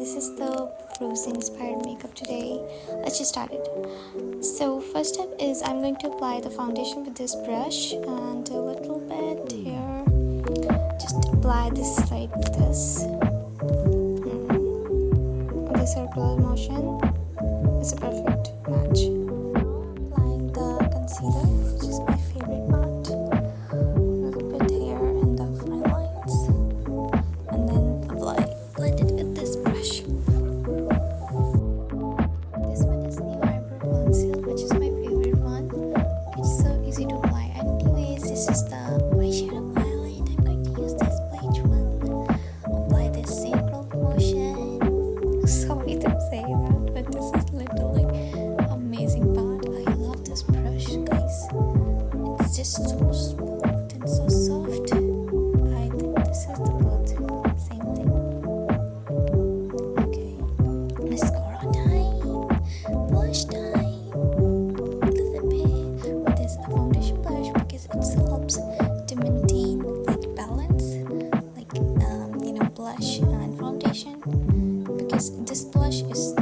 this is the rose inspired makeup today. Let's just start it. So first step is I'm going to apply the foundation with this brush and a little bit here. Just apply this side with this. The circular motion is a perfect match. Applying the concealer, which is my favorite part. A little bit here in the fine lines, and then blend it with this brush. This one is new eyebrow pencil, which is my favorite one. It's so easy to apply. Anyways, this is the eyeshadow palette. I'm going to use this bleach one. Apply this circle motion. Sorry to say that, but this is literally amazing part. I love this brush, guys. It's just so smooth and so soft. I think this is the both same thing. Okay, mascara time, blush time. A little bit with this foundation blush because it helps to maintain like balance, like blush and foundation. Because this blush is